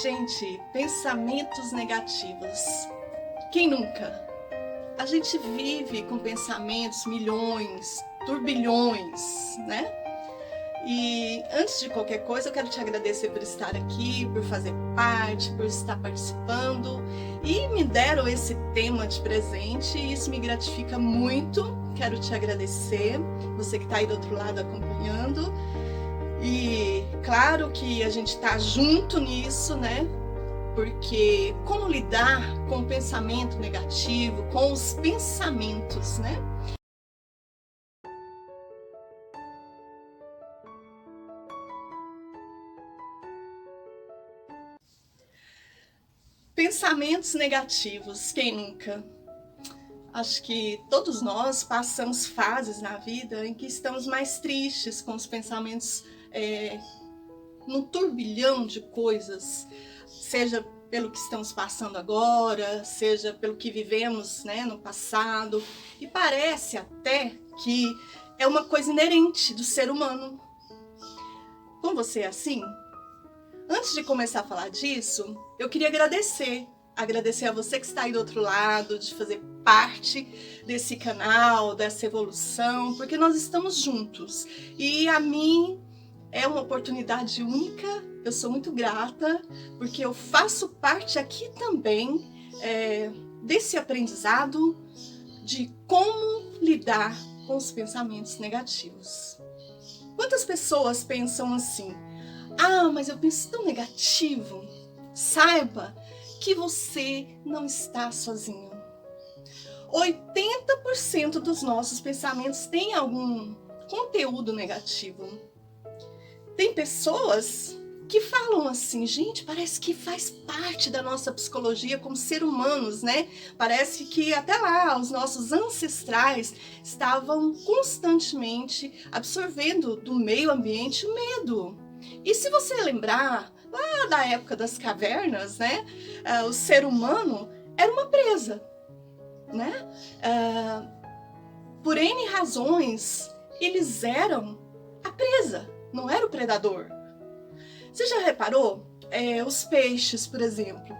Gente, pensamentos negativos. Quem nunca? A gente vive com pensamentos, milhões, turbilhões, né? E antes de qualquer coisa, eu quero te agradecer por estar aqui, por fazer parte, por estar participando. E me deram esse tema de presente e isso me gratifica muito. Quero te agradecer, você que está aí do outro lado acompanhando. E claro que a gente está junto nisso, né? Porque como lidar com o pensamento negativo, com os pensamentos, né? Pensamentos negativos, quem nunca? Acho que todos nós passamos fases na vida em que estamos mais tristes com os pensamentos num turbilhão de coisas, seja pelo que estamos passando agora, seja pelo que vivemos, né, no passado. E parece até que é uma coisa inerente do ser humano. Com você é assim? Antes de começar a falar disso, eu queria agradecer a você que está aí do outro lado, de fazer parte desse canal, dessa evolução, porque nós estamos juntos. E a mim é uma oportunidade única, eu sou muito grata, porque eu faço parte aqui também desse aprendizado de como lidar com os pensamentos negativos. Quantas pessoas pensam assim? Ah, mas eu penso tão negativo. Saiba que você não está sozinho. 80% dos nossos pensamentos têm algum conteúdo negativo. Tem pessoas que falam assim, gente, parece que faz parte da nossa psicologia como ser humanos, né? Parece que até lá os nossos ancestrais estavam constantemente absorvendo do meio ambiente o medo. E se você lembrar, lá da época das cavernas, né? O ser humano era uma presa, né? Por N razões, eles eram a presa, não era o predador. Você já reparou? Os peixes, por exemplo.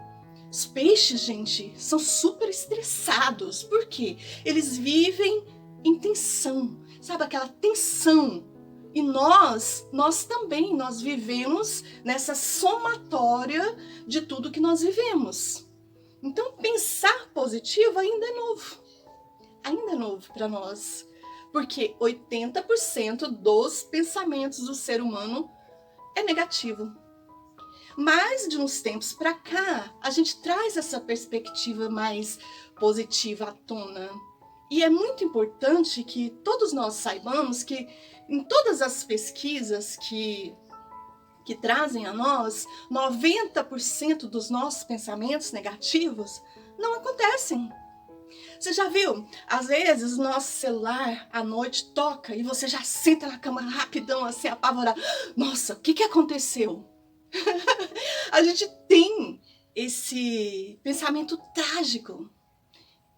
Os peixes, gente, são super estressados. Por quê? Eles vivem em tensão, sabe aquela tensão? E nós também, nós vivemos nessa somatória de tudo que nós vivemos. Então, pensar positivo ainda é novo para nós. Porque 80% dos pensamentos do ser humano é negativo. Mas de uns tempos para cá, a gente traz essa perspectiva mais positiva à tona. E é muito importante que todos nós saibamos que em todas as pesquisas que trazem a nós, 90% dos nossos pensamentos negativos não acontecem. Você já viu? Às vezes o nosso celular à noite toca e você já senta na cama rapidão, assim, apavorado. Nossa, o que aconteceu? A gente tem esse pensamento trágico.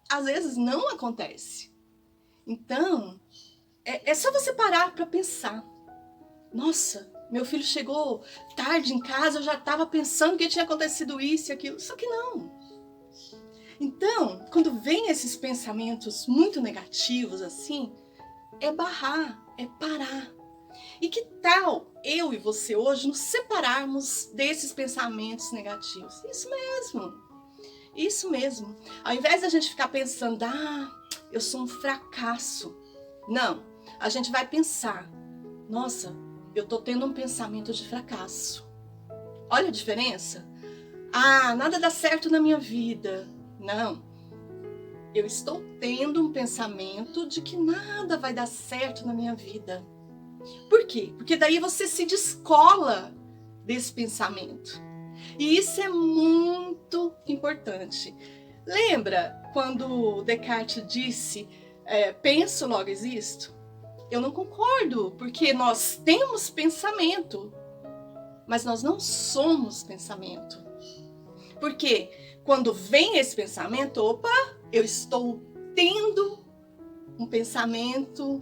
Às vezes não acontece. Então, é só você parar para pensar. Nossa, meu filho chegou tarde em casa, eu já estava pensando que tinha acontecido isso e aquilo. Só que não. Então, quando vem esses pensamentos muito negativos assim, é barrar, é parar. E que tal eu e você hoje nos separarmos desses pensamentos negativos? Isso mesmo. Ao invés da gente ficar pensando, eu sou um fracasso. Não, a gente vai pensar, nossa, eu tô tendo um pensamento de fracasso. Olha a diferença. Nada dá certo na minha vida. Não, eu estou tendo um pensamento de que nada vai dar certo na minha vida. Por quê? Porque daí você se descola desse pensamento. E isso é muito importante. Lembra quando Descartes disse, penso, logo existo? Eu não concordo, porque nós temos pensamento, mas nós não somos pensamento. Porque quando vem esse pensamento, eu estou tendo um pensamento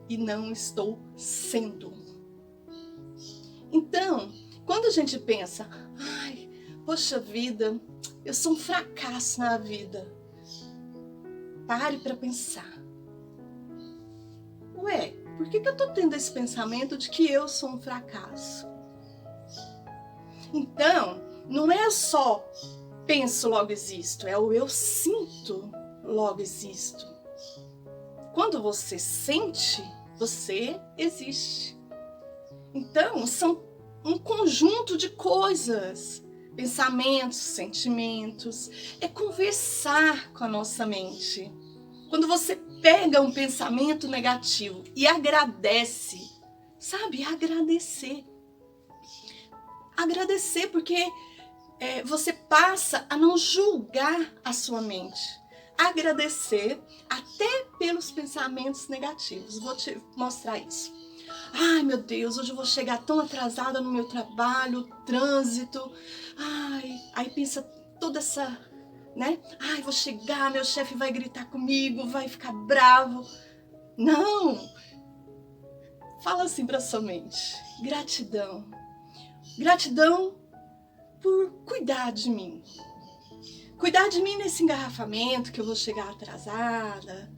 e não estou sendo. Então, quando a gente pensa, poxa vida, eu sou um fracasso na vida. Pare para pensar. Ué, por que eu tô tendo esse pensamento de que eu sou um fracasso? Então, não é só penso, logo existo, é o eu sinto, logo existo. Quando você sente, você existe. Então, são um conjunto de coisas, pensamentos, sentimentos, é conversar com a nossa mente. Quando você pega um pensamento negativo e agradece, sabe, agradecer. Agradecer porque você passa a não julgar a sua mente. Agradecer até pelos pensamentos negativos. Vou te mostrar isso. Ai, meu Deus, hoje eu vou chegar tão atrasada no meu trabalho, trânsito. Ai, aí pensa toda essa, né? Ai, vou chegar, meu chefe vai gritar comigo, vai ficar bravo. Não! Fala assim para sua mente. Gratidão. Gratidão por cuidar de mim. Cuidar de mim nesse engarrafamento que eu vou chegar atrasada.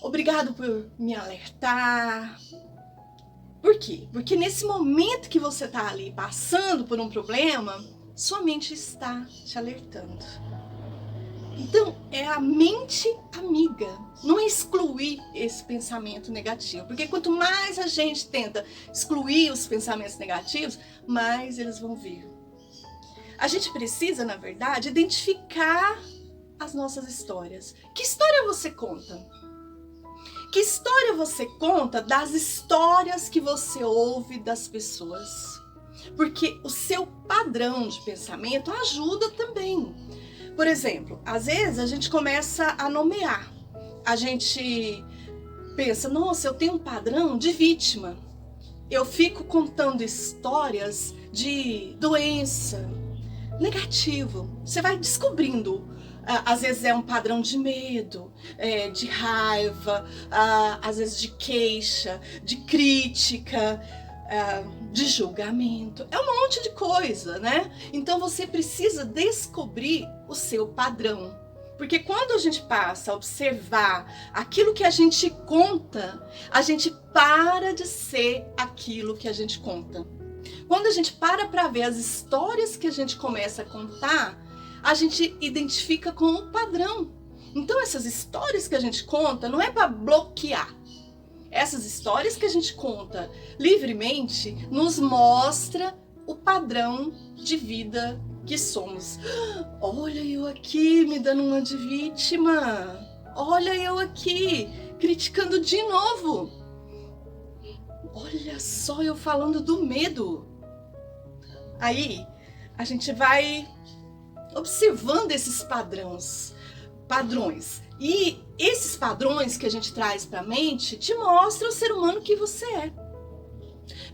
Obrigado por me alertar. Por quê? Porque nesse momento que você está ali passando por um problema, sua mente está te alertando. Então, é a mente amiga, não é excluir esse pensamento negativo. Porque quanto mais a gente tenta excluir os pensamentos negativos, mais eles vão vir. A gente precisa, na verdade, identificar as nossas histórias. Que história você conta? Que história você conta das histórias que você ouve das pessoas? Porque o seu padrão de pensamento ajuda também. Por exemplo, às vezes a gente começa a nomear. A gente pensa, nossa, eu tenho um padrão de vítima. Eu fico contando histórias de doença, negativo. Você vai descobrindo. Às vezes é um padrão de medo, de raiva, às vezes de queixa, de crítica, de julgamento. É um monte de coisa, né? Então você precisa descobrir o seu padrão. Porque quando a gente passa a observar aquilo que a gente conta, a gente para de ser aquilo que a gente conta. Quando a gente para ver as histórias que a gente começa a contar, a gente identifica com o padrão. Então essas histórias que a gente conta não é para bloquear. Essas histórias que a gente conta livremente nos mostra o padrão de vida que somos. Olha eu aqui me dando uma de vítima. Olha eu aqui criticando de novo. Olha só eu falando do medo. Aí a gente vai observando esses padrões. E esses padrões que a gente traz para a mente te mostram o ser humano que você é.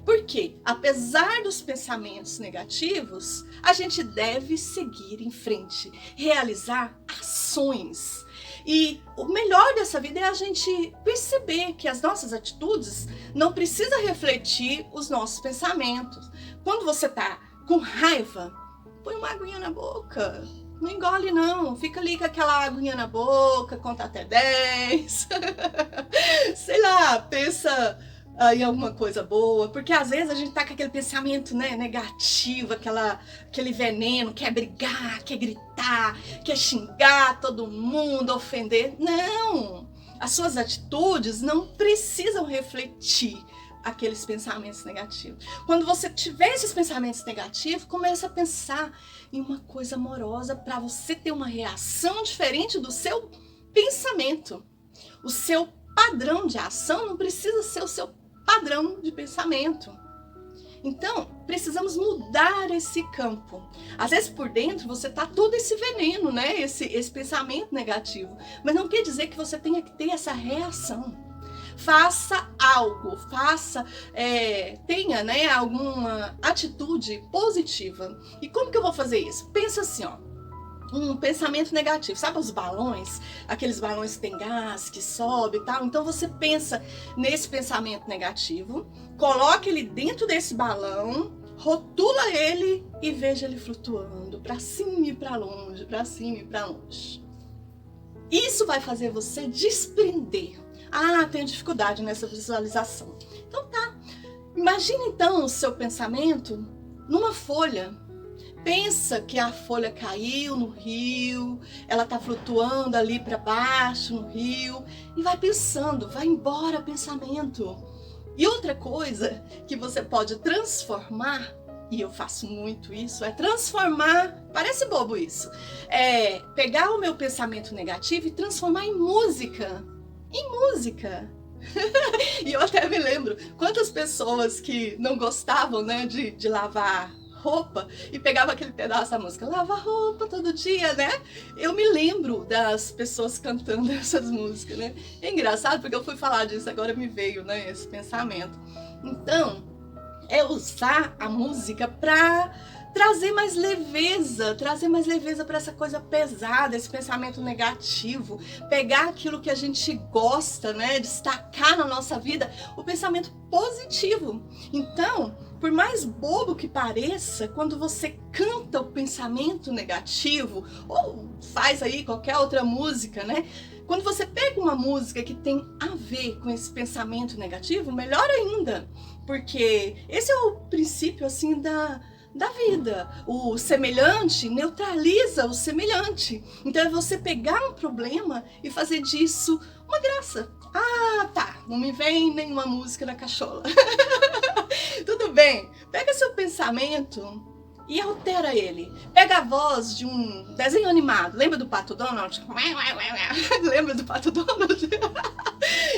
Porque, apesar dos pensamentos negativos, a gente deve seguir em frente, realizar ações. E o melhor dessa vida é a gente perceber que as nossas atitudes não precisam refletir os nossos pensamentos. Quando você está com raiva, põe uma aguinha na boca. Não engole não, fica ali com aquela aguinha na boca, conta até 10. Sei lá, pensa em alguma coisa boa, porque às vezes a gente tá com aquele pensamento, né, negativo, aquele veneno, quer brigar, quer gritar, quer xingar todo mundo, ofender. Não! As suas atitudes não precisam refletir aqueles pensamentos negativos. Quando você tiver esses pensamentos negativos, começa a pensar em uma coisa amorosa para você ter uma reação diferente do seu pensamento. O seu padrão de ação não precisa ser o seu padrão de pensamento. Então, precisamos mudar esse campo. Às vezes por dentro você tá todo esse veneno, né? Esse pensamento negativo. Mas não quer dizer que você tenha que ter essa reação. Faça algo, tenha, né, alguma atitude positiva. E como que eu vou fazer isso? Pensa assim, ó, um pensamento negativo, sabe os balões? Aqueles balões que tem gás, que sobe e tal. Então você pensa nesse pensamento negativo, coloca ele dentro desse balão, rotula ele e veja ele flutuando para cima e para longe, para cima e para longe. Isso vai fazer você desprender. Ah, tenho dificuldade nessa visualização. Então tá. Imagina então o seu pensamento numa folha. Pensa que a folha caiu no rio, ela está flutuando ali para baixo no rio, e vai pensando, vai embora pensamento. E outra coisa que você pode transformar, e eu faço muito isso, é transformar, parece bobo isso, é pegar o meu pensamento negativo e transformar em música. Em música. E eu até me lembro quantas pessoas que não gostavam, né, de lavar roupa e pegava aquele pedaço da música, lava roupa todo dia, né? Eu me lembro das pessoas cantando essas músicas, né? É engraçado porque eu fui falar disso, agora me veio, né, esse pensamento. Então, é usar a música para trazer mais leveza para essa coisa pesada, esse pensamento negativo, pegar aquilo que a gente gosta, né, destacar na nossa vida, o pensamento positivo. Então, por mais bobo que pareça, quando você canta o pensamento negativo, ou faz aí qualquer outra música, né? Quando você pega uma música que tem a ver com esse pensamento negativo, melhor ainda, porque esse é o princípio, assim, da vida. O semelhante neutraliza o semelhante. Então é você pegar um problema e fazer disso uma graça. Ah, tá, não me vem nenhuma música na cachola. Tudo bem, pega seu pensamento e altera ele. Pega a voz de um desenho animado. Lembra do Pato Donald? Lembra do Pato Donald?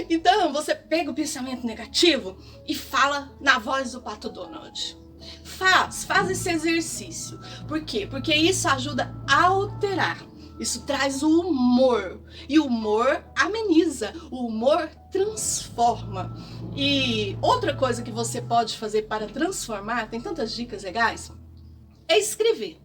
Então, você pega o pensamento negativo e fala na voz do Pato Donald. Faz esse exercício. Por quê? Porque isso ajuda a alterar. Isso traz o humor. E o humor ameniza. O humor transforma. E outra coisa que você pode fazer para transformar, tem tantas dicas legais, é escrever.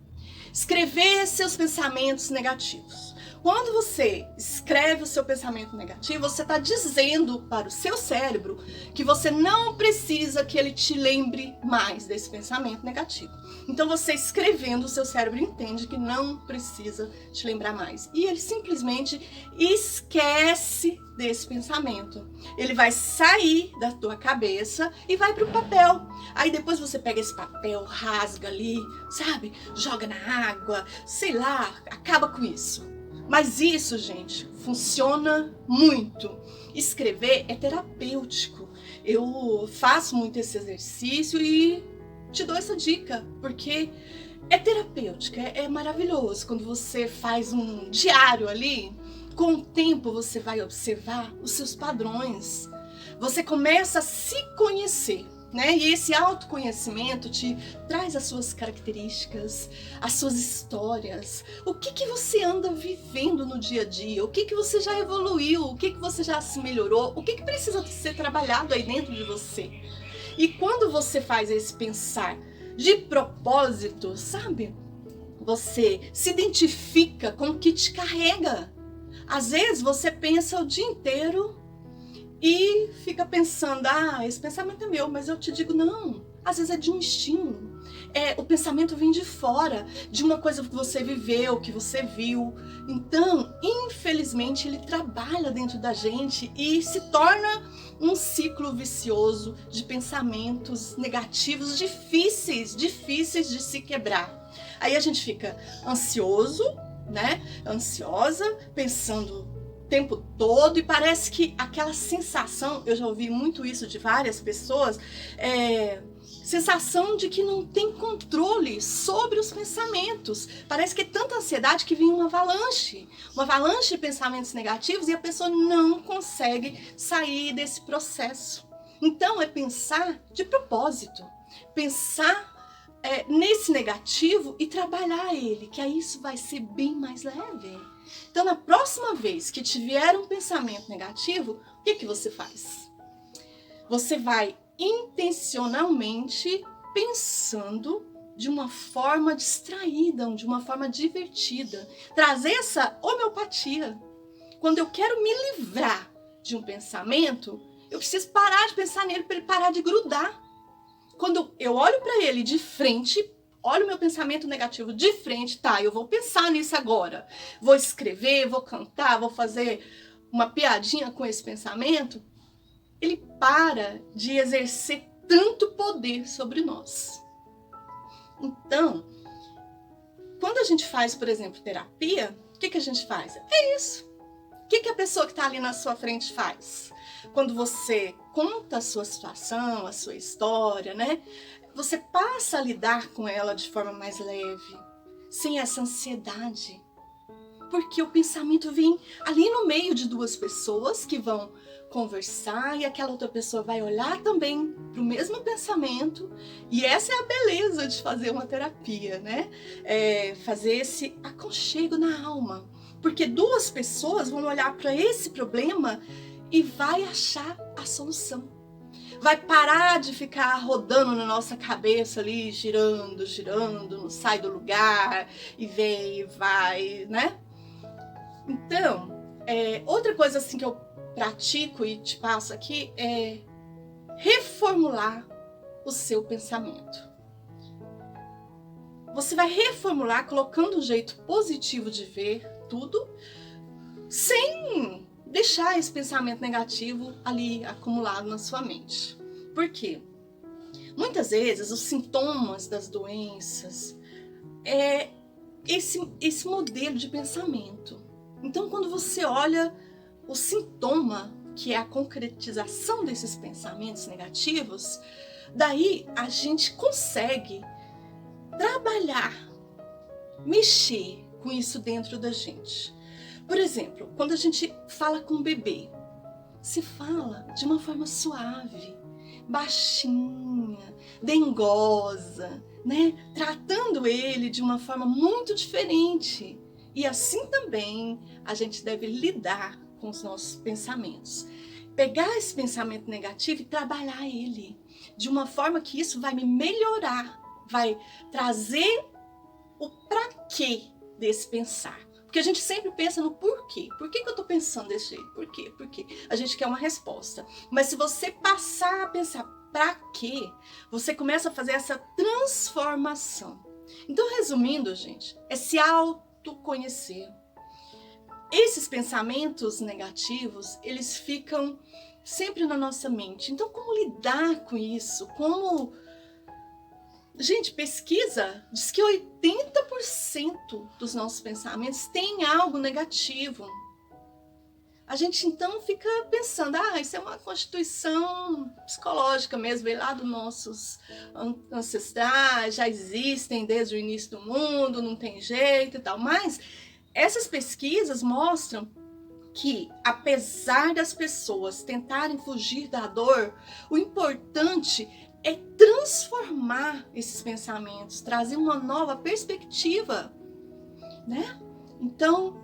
Escrever seus pensamentos negativos. Quando você escreve o seu pensamento negativo, você está dizendo para o seu cérebro que você não precisa que ele te lembre mais desse pensamento negativo. Então você escrevendo, o seu cérebro entende que não precisa te lembrar mais. E ele simplesmente esquece desse pensamento. Ele vai sair da tua cabeça e vai para o papel. Aí depois você pega esse papel, rasga ali, sabe? Joga na água, sei lá, acaba com isso. Mas isso, gente, funciona muito. Escrever é terapêutico. Eu faço muito esse exercício e te dou essa dica, porque é terapêutico, é maravilhoso. Quando você faz um diário ali, com o tempo você vai observar os seus padrões. Você começa a se conhecer. Né? E esse autoconhecimento te traz as suas características, as suas histórias, o que você anda vivendo no dia a dia, o que você já evoluiu, o que você já se melhorou, o que precisa ser trabalhado aí dentro de você. E quando você faz esse pensar de propósito, sabe? Você se identifica com o que te carrega. Às vezes você pensa o dia inteiro e fica pensando, esse pensamento é meu, mas eu te digo, não. Às vezes é de um estímulo. O pensamento vem de fora, de uma coisa que você viveu, que você viu. Então, infelizmente, ele trabalha dentro da gente e se torna um ciclo vicioso de pensamentos negativos difíceis de se quebrar. Aí a gente fica ansioso, né? Ansiosa, pensando tempo todo, e parece que aquela sensação, eu já ouvi muito isso de várias pessoas, sensação de que não tem controle sobre os pensamentos. Parece que é tanta ansiedade que vem uma avalanche de pensamentos negativos e a pessoa não consegue sair desse processo. Então é pensar de propósito, pensar nesse negativo e trabalhar ele, que aí isso vai ser bem mais leve. Então, na próxima vez que te vier um pensamento negativo, o que você faz? Você vai intencionalmente pensando de uma forma distraída, de uma forma divertida. Trazer essa homeopatia. Quando eu quero me livrar de um pensamento, eu preciso parar de pensar nele para ele parar de grudar. Quando eu olho para ele de frente, olho o meu pensamento negativo de frente, tá, eu vou pensar nisso agora. Vou escrever, vou cantar, vou fazer uma piadinha com esse pensamento. Ele para de exercer tanto poder sobre nós. Então, quando a gente faz, por exemplo, terapia, o que a gente faz? É isso. O que a pessoa que está ali na sua frente faz? Quando você conta a sua situação, a sua história, né? Você passa a lidar com ela de forma mais leve, sem essa ansiedade. Porque o pensamento vem ali no meio de duas pessoas que vão conversar e aquela outra pessoa vai olhar também para o mesmo pensamento. E essa é a beleza de fazer uma terapia, né? Fazer esse aconchego na alma. Porque duas pessoas vão olhar para esse problema e vai achar a solução. Vai parar de ficar rodando na nossa cabeça ali, girando, girando, não sai do lugar, e vem e vai, né? Então, outra coisa assim que eu pratico e te passo aqui é reformular o seu pensamento. Você vai reformular colocando um jeito positivo de ver tudo, sem deixar esse pensamento negativo ali acumulado na sua mente. Por quê? Muitas vezes os sintomas das doenças é esse modelo de pensamento. Então, quando você olha o sintoma, que é a concretização desses pensamentos negativos, daí a gente consegue trabalhar, mexer com isso dentro da gente. Por exemplo, quando a gente fala com o bebê, se fala de uma forma suave, baixinha, dengosa, né? Tratando ele de uma forma muito diferente. E assim também a gente deve lidar com os nossos pensamentos. Pegar esse pensamento negativo e trabalhar ele de uma forma que isso vai me melhorar, vai trazer o pra quê desse pensar. Porque a gente sempre pensa no porquê. Por que eu estou pensando desse jeito? Por quê? Por quê? A gente quer uma resposta. Mas se você passar a pensar pra quê, você começa a fazer essa transformação. Então, resumindo, gente, é se autoconhecer. Esses pensamentos negativos, eles ficam sempre na nossa mente. Então, como lidar com isso? Gente, pesquisa diz que 80% dos nossos pensamentos tem algo negativo. A gente então fica pensando, isso é uma constituição psicológica mesmo, veio lá dos nossos ancestrais, já existem desde o início do mundo, não tem jeito e tal. Mas essas pesquisas mostram que, apesar das pessoas tentarem fugir da dor, o importante é transformar esses pensamentos, trazer uma nova perspectiva, né? Então,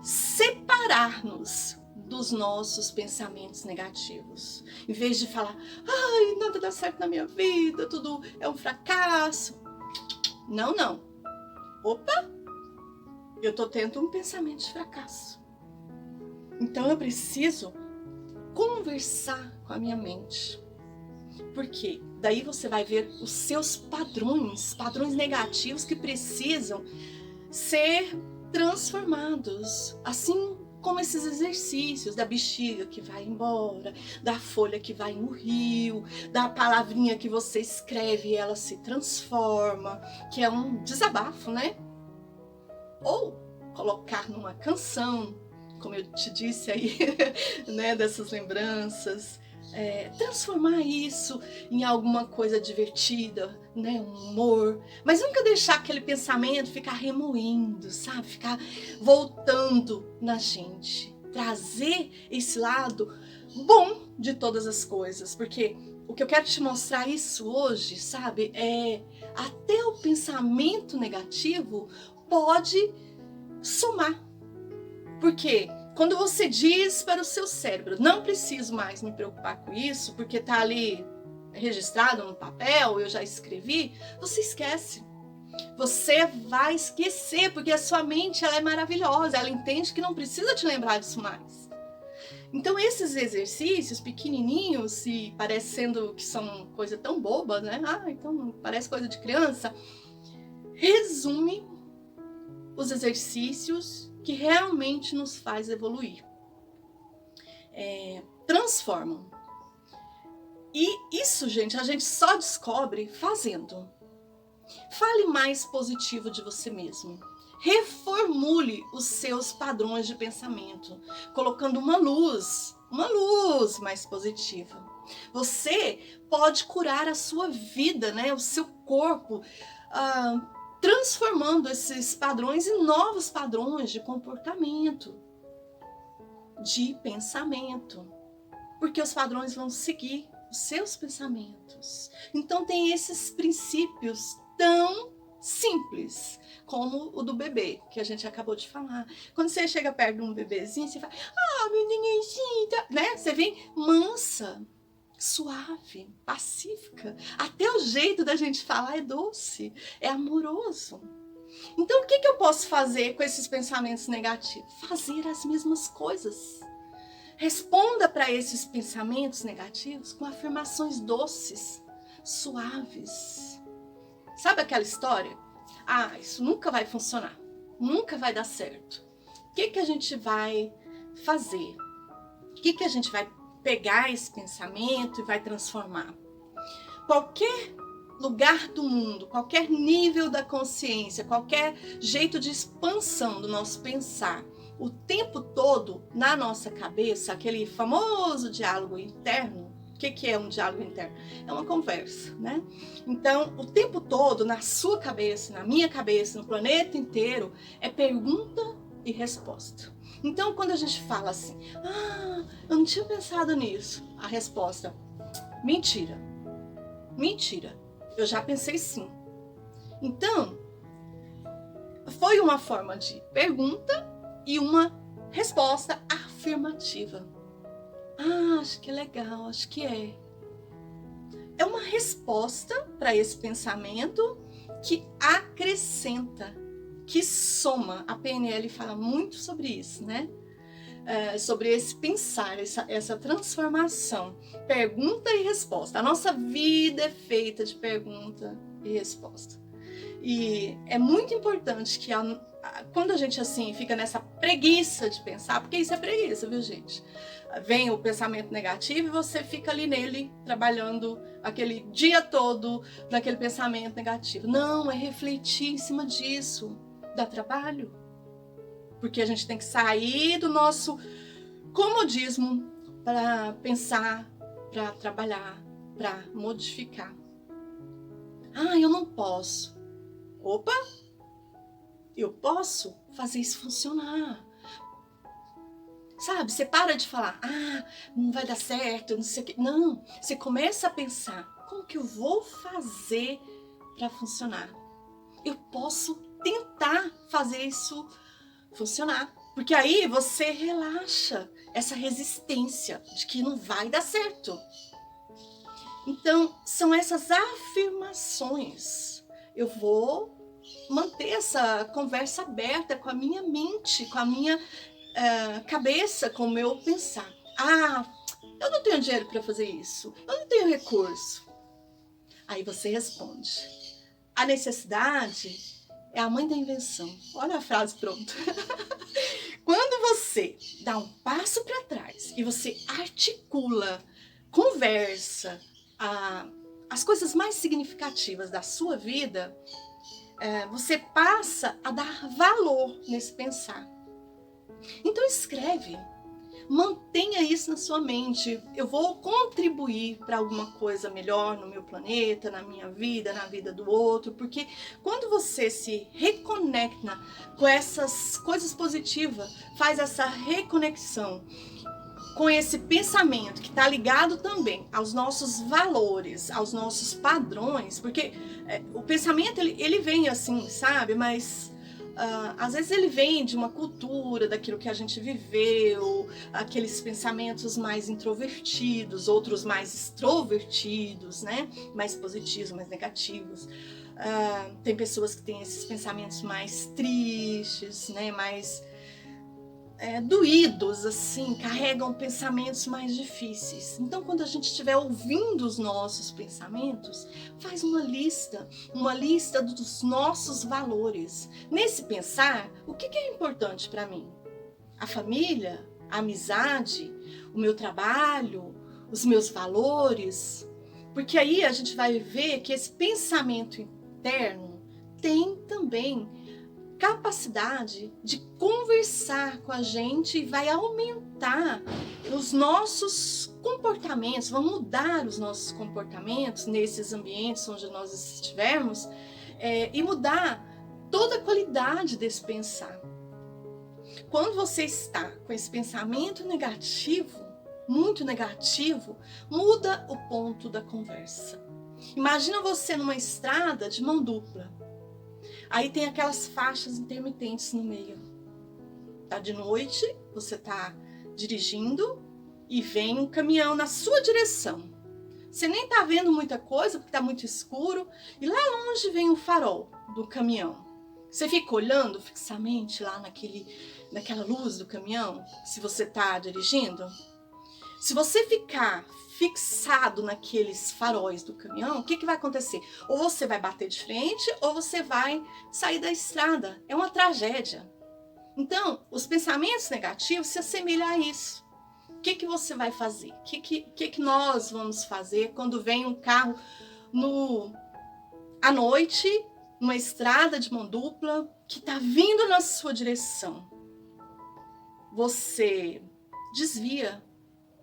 separar-nos dos nossos pensamentos negativos. Em vez de falar, nada dá certo na minha vida, tudo é um fracasso. Não. Opa! Eu tô tendo um pensamento de fracasso. Então eu preciso conversar com a minha mente. Porque daí você vai ver os seus padrões negativos que precisam ser transformados. Assim como esses exercícios da bexiga que vai embora, da folha que vai no rio, da palavrinha que você escreve e ela se transforma, que é um desabafo, né? Ou colocar numa canção, como eu te disse aí, né, dessas lembranças. Transformar isso em alguma coisa divertida, né, um humor, mas nunca deixar aquele pensamento ficar remoendo, sabe, ficar voltando na gente, trazer esse lado bom de todas as coisas, porque o que eu quero te mostrar isso hoje, sabe, até o pensamento negativo pode somar, porque quando você diz para o seu cérebro, não preciso mais me preocupar com isso, porque está ali registrado no papel, eu já escrevi, você esquece. Você vai esquecer, porque a sua mente ela é maravilhosa, ela entende que não precisa te lembrar disso mais. Então esses exercícios pequenininhos, e parecendo que são coisa tão boba, né? Então parece coisa de criança. Resume os exercícios que realmente nos faz evoluir. Transformam. E isso, gente, a gente só descobre fazendo. Fale mais positivo de você mesmo. Reformule os seus padrões de pensamento, colocando uma luz mais positiva. Você pode curar a sua vida, né? O seu corpo, transformando esses padrões em novos padrões de comportamento, de pensamento, porque os padrões vão seguir os seus pensamentos. Então tem esses princípios tão simples como o do bebê, que a gente acabou de falar. Quando você chega perto de um bebezinho, você fala, meu nenenzinho, né? Você vem mansa, suave, pacífica. Até o jeito da gente falar é doce, é amoroso. Então, o que eu posso fazer com esses pensamentos negativos? Fazer as mesmas coisas. Responda para esses pensamentos negativos com afirmações doces, suaves. Sabe aquela história? Isso nunca vai funcionar, nunca vai dar certo. O que a gente vai fazer? O que a gente vai pegar esse pensamento e vai transformar? Qualquer lugar do mundo, qualquer nível da consciência, qualquer jeito de expansão do nosso pensar, o tempo todo na nossa cabeça, aquele famoso diálogo interno. O que é um diálogo interno? É uma conversa, né? Então, o tempo todo na sua cabeça, na minha cabeça, no planeta inteiro, é pergunta e resposta. Então, quando a gente fala assim, eu não tinha pensado nisso, a resposta, mentira, eu já pensei sim. Então, foi uma forma de pergunta e uma resposta afirmativa. Acho que é legal, acho que é. É uma resposta para esse pensamento que acrescenta, que soma. A PNL fala muito sobre isso, né? Sobre esse pensar, essa transformação. Pergunta e resposta. A nossa vida é feita de pergunta e resposta. E é muito importante que quando a gente assim fica nessa preguiça de pensar, porque isso é preguiça, viu, gente? Vem o pensamento negativo e você fica ali nele, trabalhando aquele dia todo naquele pensamento negativo. Não, é refletir em cima disso. Dá trabalho. Porque a gente tem que sair do nosso comodismo para pensar, para trabalhar, para modificar. Eu não posso. Opa! Eu posso fazer isso funcionar. Sabe, você para de falar, não vai dar certo, não sei o quê. Não, você começa a pensar, como que eu vou fazer para funcionar? Eu posso tentar fazer isso funcionar. Porque aí você relaxa essa resistência de que não vai dar certo. Então, são essas afirmações. Eu vou manter essa conversa aberta com a minha mente, com a minha cabeça, com o meu pensar. Eu não tenho dinheiro para fazer isso. Eu não tenho recurso. Aí você responde. A necessidade é a mãe da invenção. Olha a frase pronta. Quando você dá um passo para trás e você articula, conversa, as coisas mais significativas da sua vida, você passa a dar valor nesse pensar. Então escreve, mantenha isso na sua mente. Eu vou contribuir para alguma coisa melhor no meu planeta, na minha vida, na vida do outro, porque quando você se reconecta com essas coisas positivas, faz essa reconexão com esse pensamento que está ligado também aos nossos valores, aos nossos padrões, porque o pensamento ele vem assim, sabe? Mas às vezes ele vem de uma cultura, daquilo que a gente viveu, aqueles pensamentos mais introvertidos, outros mais extrovertidos, né? Mais positivos, mais negativos. Tem pessoas que têm esses pensamentos mais tristes, né? Mais doídos, assim, carregam pensamentos mais difíceis. Então, quando a gente estiver ouvindo os nossos pensamentos, faz uma lista dos nossos valores. Nesse pensar, o que é importante para mim? A família, a amizade, o meu trabalho, os meus valores. Porque aí a gente vai ver que esse pensamento interno tem também capacidade de conversar com a gente e vai aumentar os nossos comportamentos, vão mudar os nossos comportamentos nesses ambientes onde nós estivermos, e mudar toda a qualidade desse pensar. Quando você está com esse pensamento negativo, muito negativo, muda o ponto da conversa. Imagina você numa estrada de mão dupla. Aí tem aquelas faixas intermitentes no meio. Tá de noite, você tá dirigindo e vem um caminhão na sua direção. Você nem tá vendo muita coisa porque tá muito escuro e lá longe vem o farol do caminhão. Você fica olhando fixamente lá naquela luz do caminhão, se você tá dirigindo. Se você ficar fixado naqueles faróis do caminhão, o que vai acontecer? Ou você vai bater de frente, ou você vai sair da estrada. É uma tragédia. Então, os pensamentos negativos se assemelham a isso. O que você vai fazer? O que nós vamos fazer quando vem um carro à noite, numa estrada de mão dupla, que está vindo na sua direção? Você desvia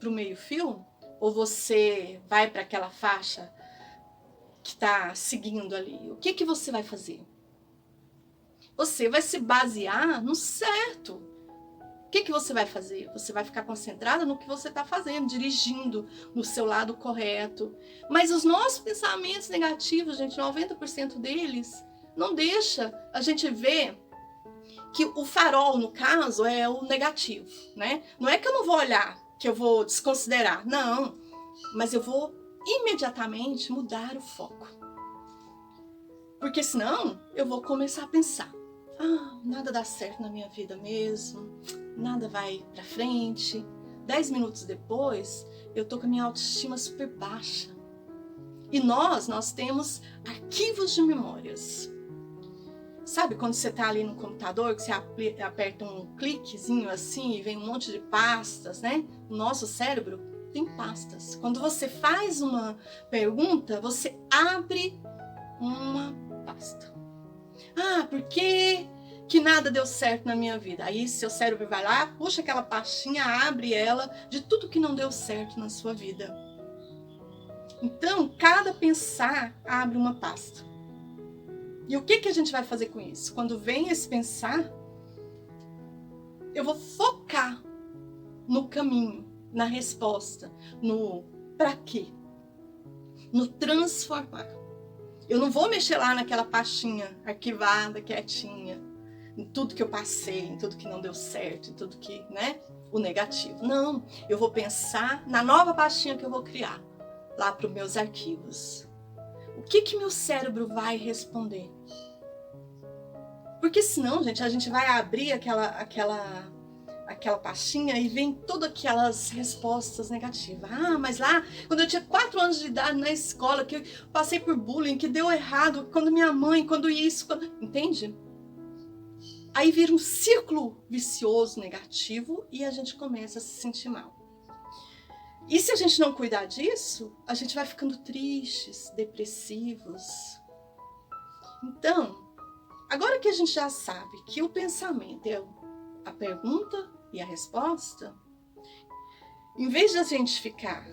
para o meio-fio? Ou você vai para aquela faixa que está seguindo ali? O que você vai fazer? Você vai se basear no certo. O que você vai fazer? Você vai ficar concentrada no que você está fazendo, dirigindo no seu lado correto. Mas os nossos pensamentos negativos, gente, 90% deles, não deixa a gente ver que o farol, no caso, é o negativo, né? Não é que eu não vou olhar, que eu vou desconsiderar, não, mas eu vou imediatamente mudar o foco, porque senão eu vou começar a pensar, nada dá certo na minha vida mesmo, nada vai pra frente. 10 minutos depois, eu tô com a minha autoestima super baixa. E nós temos arquivos de memórias. Sabe quando você tá ali no computador, que você aperta um cliquezinho assim e vem um monte de pastas, né? O nosso cérebro tem pastas. Quando você faz uma pergunta, você abre uma pasta. Por que nada deu certo na minha vida? Aí seu cérebro vai lá, puxa aquela pastinha, abre ela de tudo que não deu certo na sua vida. Então, cada pensar abre uma pasta. E o que a gente vai fazer com isso? Quando vem esse pensar, eu vou focar no caminho, na resposta, no pra quê, no transformar. Eu não vou mexer lá naquela pastinha arquivada, quietinha, em tudo que eu passei, em tudo que não deu certo, em tudo que, né, o negativo. Não, eu vou pensar na nova pastinha que eu vou criar, lá para os meus arquivos. O que meu cérebro vai responder? Porque senão, gente, a gente vai abrir aquela pastinha e vem todas aquelas respostas negativas. Mas lá, quando eu tinha 4 anos de idade na escola, que eu passei por bullying, que deu errado, quando minha mãe, quando isso, entende? Aí vira um círculo vicioso negativo e a gente começa a se sentir mal. E se a gente não cuidar disso, a gente vai ficando tristes, depressivos. Então, agora que a gente já sabe que o pensamento é a pergunta e a resposta, em vez de a gente ficar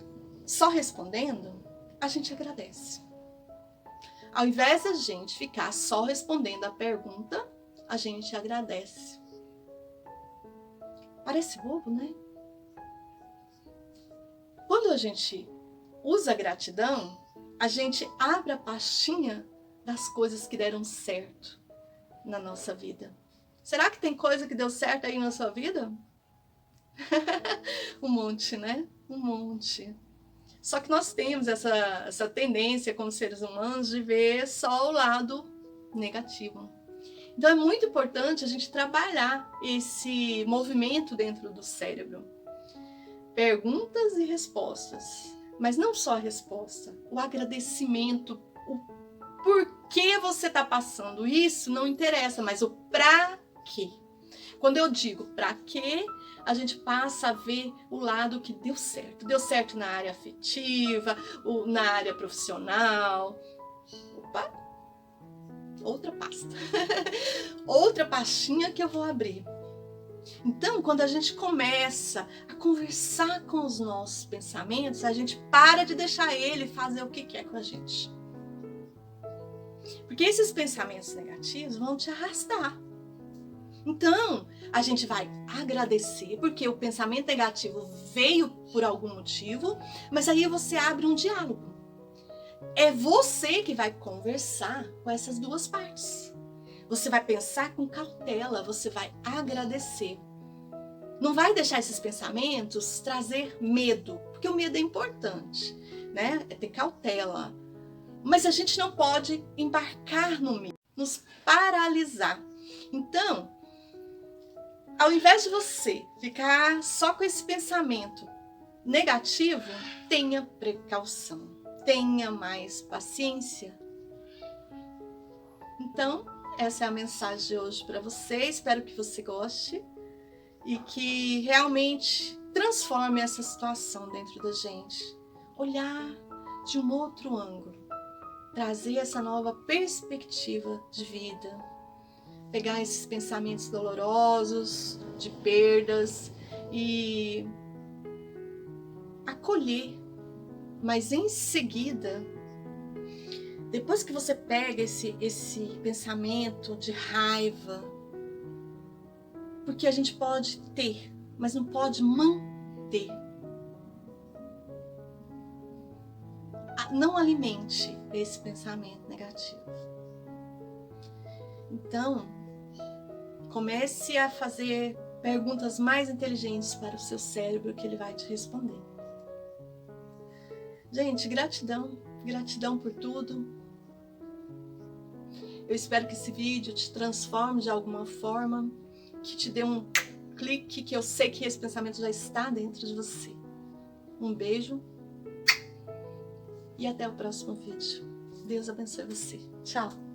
só respondendo, a gente agradece. Ao invés de a gente ficar só respondendo a pergunta, a gente agradece. Parece bobo, né? Quando a gente usa a gratidão, a gente abre a pastinha das coisas que deram certo na nossa vida. Será que tem coisa que deu certo aí na sua vida? Um monte, né? Um monte. Só que nós temos essa tendência como seres humanos de ver só o lado negativo. Então é muito importante a gente trabalhar esse movimento dentro do cérebro. Perguntas e respostas. Mas não só a resposta, o agradecimento, o porquê você está passando isso não interessa, mas o pra quê. Quando eu digo pra quê, a gente passa a ver o lado que deu certo. Deu certo na área afetiva, na área profissional. Opa! Outra pasta. Outra pastinha que eu vou abrir. Então, quando a gente começa a conversar com os nossos pensamentos, a gente para de deixar ele fazer o que quer com a gente. Porque esses pensamentos negativos vão te arrastar. Então, a gente vai agradecer, porque o pensamento negativo veio por algum motivo, mas aí você abre um diálogo. É você que vai conversar com essas duas partes. Você vai pensar com cautela, você vai agradecer. Não vai deixar esses pensamentos trazer medo, porque o medo é importante, né? É ter cautela. Mas a gente não pode embarcar no medo, nos paralisar. Então, ao invés de você ficar só com esse pensamento negativo, tenha precaução, tenha mais paciência. Então, essa é a mensagem de hoje para você. Espero que você goste e que realmente transforme essa situação dentro da gente. Olhar de um outro ângulo, trazer essa nova perspectiva de vida, pegar esses pensamentos dolorosos, de perdas e acolher, mas em seguida, depois que você pega esse pensamento de raiva, porque a gente pode ter, mas não pode manter. Não alimente esse pensamento negativo. Então, comece a fazer perguntas mais inteligentes para o seu cérebro, que ele vai te responder. Gente, gratidão por tudo. Eu espero que esse vídeo te transforme de alguma forma, que te dê um clique, que eu sei que esse pensamento já está dentro de você. Um beijo e até o próximo vídeo. Deus abençoe você. Tchau!